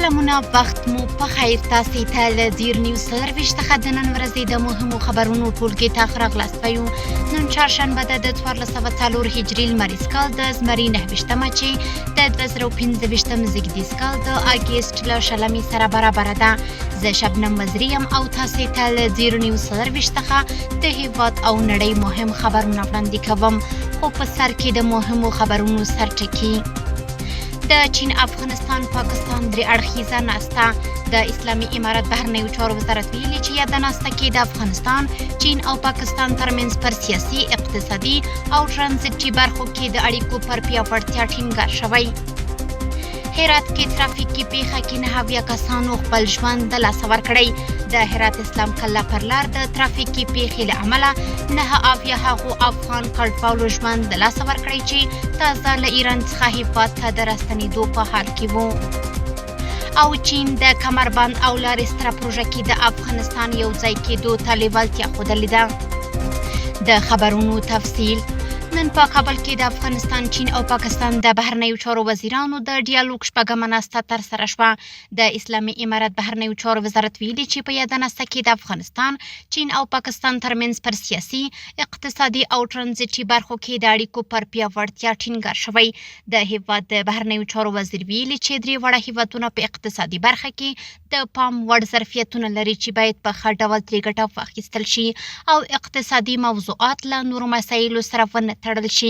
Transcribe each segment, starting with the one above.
سلامونه، وخت مو په خیر. تاسې ته له زیر نیوز سرویس څخه د نن ورځې د مهمو خبرونو ټولګې ته راغلاست یو. نن چهارشنبه ده د 1404 هجري لمریز کال د زمري 9 چې د 2015 زیږدیز کال د اګست له شلمې سره برابره ده. زه شبنم وزیری یم او تاسې ته له زیر نیوز سرویس څخه د هیواد او نړۍ مهم خبرونه وړاندې کوم. خو په سر کې د مهمو خبرونو سرټکي. د چین، افغانستان، پاکستان درې اړخیزه ناسته. د اسلامي امارت بهرنیو چارو وزارت ویلي چې یاده ناسته کې د افغانستان، چین او پاکستان ترمنځ پر سیاسي، اقتصادي او ترانزیتي برخو کې د اړیکو پر پیاوړتیا ټینګار شوی. هرات کې ترافیکي پیښه کې 9 کسانو خپل ژوند د لاسه ورکړی. د هرات اسلام کلا پر لار د ترافیکي پیښې له امله 9 هغو افغان کډوالو ژوند د لاسه ورکړی چې تازه له ایران څخه هیواد ته د راستنېدو په حال کې وو. او چین د کمربند او لارې ستره پروژه کې د افغانستان یو ځای کېدو ته لیوالتیا ښودلې ده. د خبرونو تفصیل. نن په کابل کې د افغانستان، چین او پاکستان د بهرنیو چارو وزیرانو د ډیالوګ شپږمه ناسته ترسره شوه. د اسلامي امارت بهرنیو چارو وزارت ویلي چې په یاده ناسته کې د افغانستان، چین او پاکستان ترمنځ پر سیاسي، اقتصادي او ترانزیتي برخو کې د اړیکو پر پیاوړتیا ټینګار شوی. د هیواد د بهرنیو چارو وزیر ویلي چې درې واړه هیوادونه په اقتصادي برخه کې د پام وړ ظرفیتونه لري چې باید په ښه ډول ترې ګټه واخیستل شي او اقتصادي موضوعات له نورو مسایلو سره ونه تړل شي.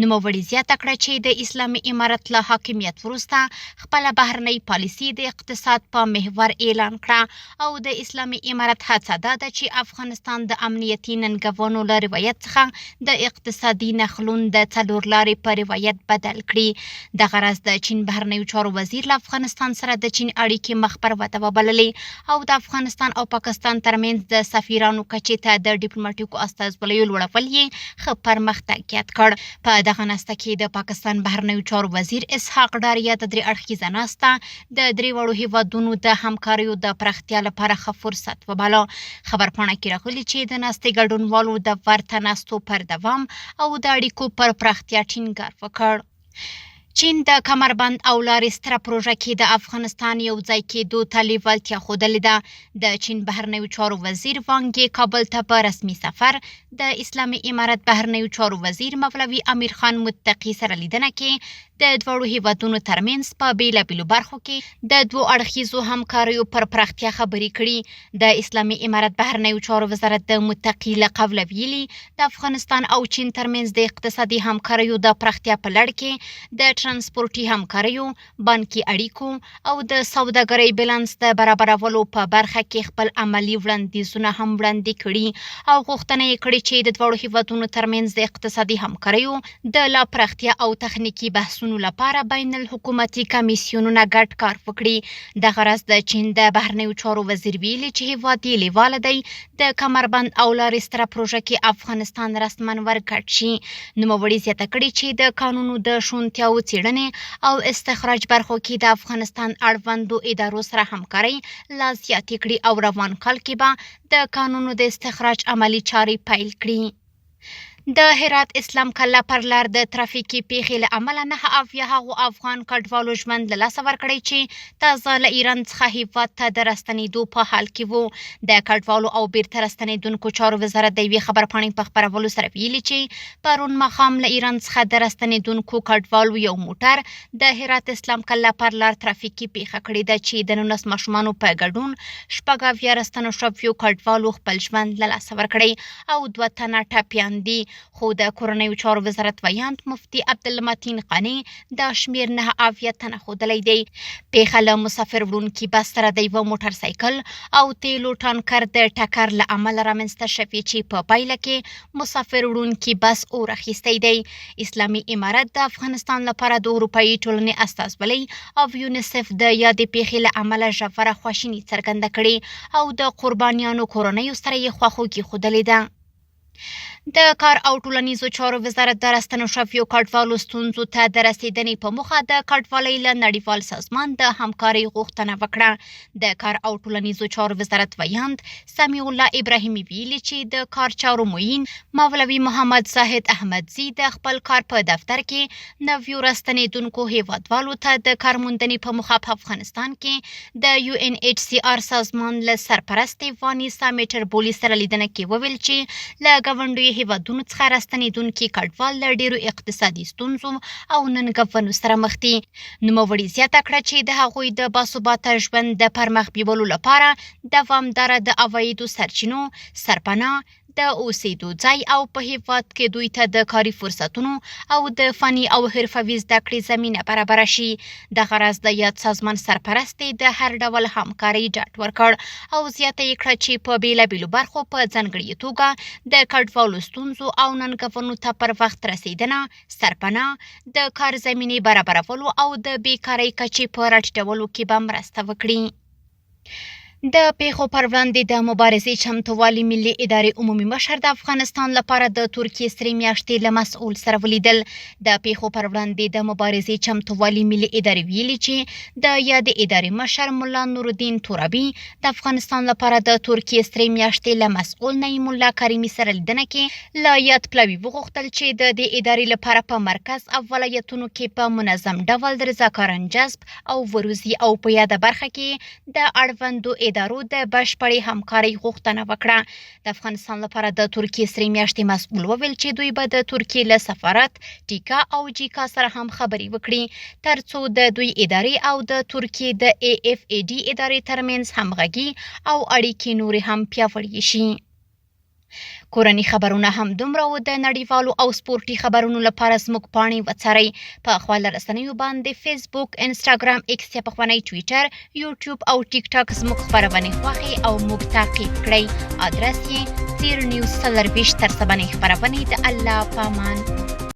نوموړي زیاته کړه چې د اسلامي امارت له حاکمیت وروسته خپله بهرنۍ پالیسي د اقتصاد په محور اعلان کړه او د اسلامي امارت هڅه دا ده چې افغانستان د امنیتي ننګونو له روایت څخه د اقتصادي نښلون د څلور لارې په روایت بدل کړي. دغه راز د چین بهرنیو چارو وزیر له افغانستان سره د چین اړیکې مخ پر وده وبللې او د افغانستان او پاکستان ترمنځ د سفیرانو کچې ته د ډیپلوماټیکو استازولیو لوړول یې ښه پرمختګ یاد کړ. په دغه ناسته کې د پاکستان بهرنیو چارو وزیر اسحاق ډار یا د درې اړخیزه ناسته د درې واړو هیوادونو د همکاریو د پراختیا لپاره ښه فرصت وباله. خبرپاڼه کې راغلي چې د ناستې ګډونوالو د ورته ناستو پر دوام او د اړیکو پر پراختیا ټینګار وکړ. چین د کمربند او لارې ستره پروژه کې د افغانستان یو ځای کېدو ته لیوالتیا ښودلې ده. د چین بهرنیو چارو وزیر وانګ یې کابل ته په رسمي سفر د اسلامي امارت بهرنیو چارو وزیر مولوي امیر خان متقي سره لیدنه کې د دواړو هیوادونو ترمنځ په بیلابیلو برخو کې د دوو اړخیزو همکاریو پر پراختیا خبرې کړي. د اسلامي امارت بهرنیو چارو وزارت د متقي له قبله ویلي د افغانستان او چین ترمنځ د اقتصادي همکاریو د پراختیا په لړ کې د ترانسپورتي همکاریو، بانکي اړیکو او د سوداګرۍ بیلانس د برابرولو په برخه کې خپل عملي وړاندیزونه هم وړاندې کړي او غوښتنه یې کړې چې د دواړو هیوادونو ترمنځ د اقتصادي همکاریو د لا پراختیا او تخنیکي بحثونو لپاره بین الحکومتي کمیسیونونه ګډ کار وکړي. دغه راز د چین د بهرنیو چارو وزیر ویلي چې هیواد یې لیواله دی د کمربند او لارې ستره پروژه کې افغانستان رسماً ورګډ شي. نوموړي زیاته کړې چې د قانونو د شونتیاو څېړنې او استخراج برخو کې د افغانستان اړوندو ادارو سره همکاري لا زیاتې کړي او روان کال کې به د قانونو د استخراج عملي چارې پیل کړي. د هرات اسلام کلا پر لار د ترافیکي پیښې له امله 9 هغو افغان کډوالو ژوند له لاسه ورکړی چې تازه له ایران څخه هیواد ته د راستنېدو په حال کې وو. د کډوالو او بیرته راستنېدونکو چارو وزارت د یوې خبرپاڼې په خپرولو سره ویلي چې پرون ماښام له ایران څخه د راستنېدونکو کډوالو یو موټر د هرات اسلام کلا پر لار ترافیکي پیښه کړې ده چې د 19 ماشومانو په ګډون 9 راستنو شویو کډوالو خپل ژوند له لاسه ورکړی او 2 تنه ټپیان دي. خو د کورنیو چارو وزارت ویاند مفتي عبدالمتین قانی دا شمیر 9 تنه ښودلی دی. پیښه له مسافر وړونکي بس سره د یوه موټر سایکل او تیلو ټانکر د ټکر له امله رامنځته شوې چې په پایله کې مسافر وړونکي بس اور اخیستی دی. اسلامي امارت د افغانستان لپاره د اروپایي ټولنې استازولۍ او یونیسف د یادې پیښې له امله ژوره خواشیني څرګنده کړې او د قربانیانو کورنیو سره یې خواخوږي ښودلې ده. د کار او ټولنیزو چارو وزارت د راستنو شویو کډوالو ستونزو ته د رسیدنې په موخه د کډوالۍ له نړیوال سازمان د همکارۍ غوښتنه وکړه. د کار او ټولنیزو چارو وزارت ویاند سمیع الله ابراهیمي ویلي چې د کار چارو معین مولوي محمد زاهد احمدزي د خپل کار په دفتر کې نویو راستنېدونکو هیوادوالو ته د کار موندنې په موخه په افغانستان کې د UNHCR سازمان له سرپرستې وانیسا میټربولي سره لیدنه کې وویل چې له ګاونډیو هیوادونو څخه راستنېدونکي کډوال له ډېرو اقتصادي ستونزو او ننګونو سره مخ دي. نوموړي زیاته کړه چې د هغوی د باثباته ژوند د پرمخ بیولو لپاره دوامداره د عوایدو سرچینو، سرپناه، د اوسېدو ځای او په هیواد کې دوی ته د کاري فرصتونو او د فني او حرفوي زده کړې زمینه برابره شي. دغه راز د یاد سازمان سرپرستې د هر ډول همکارۍ ډاډ ورکړ او زیاته یې کړه چې په بېلابېلو برخو په ځانګړې توګه د کډوالو ستونزو او ننګونو ته پر وخت رسېدنه، سرپناه، د کار زمینې برابرولو او د بیکارۍ کچې په راټیټولو کې به مرسته وکړي. د پیښو پر وړاندې د مبارزې چمتووالي ملي ادارې عمومي مشر د افغانستان لپاره د ترکیې 3 میاشتې له مسؤل سره ولیدل. د پیښو پر وړاندې د مبارزې چمتووالي ملي ادارې ویلي چې د یادې ادارې مشر ملا نورالدین ترابي د افغانستان لپاره د ترکیې 3 میاشتې له مسؤل نعیم الله کریمي سره لیدنه کې له یاد پلوي وغوښتل چې د دې ادارې لپاره په مرکز او ولایتونو کې په منظم ډول د رضاکاران جذب او وروزي او په یاده برخه کې د اړوندو ادارو د بشپړې همکارۍ غوښتنه وکړه. د افغانستان لپاره د ترکیې 3 میاشتې مسؤل وویل چې دوی به د ترکیې له سفارت، ټیکا او جیکا سره هم خبرې وکړي ترڅو د دوی ادارې او د ترکیې د AFAD ادارې ترمنځ همغږي او اړیکې نورې هم پیاوړې شي. کورني خبرونه هم دومره و. د نړیوالو او سپورتي خبرونو لپاره زموږ پاڼې وڅارئ. په خپل رسنیو باندې فیسبوک، انسټاګرام، ایکس یا پخوانی ټویټر، یوټیوب او ټیک ټاک زموږ خبرونه خوښئ او موږ تعقیب کړئ. ادرس یې زیر نیوز 24 تر 7 خبرونه د الله پامان.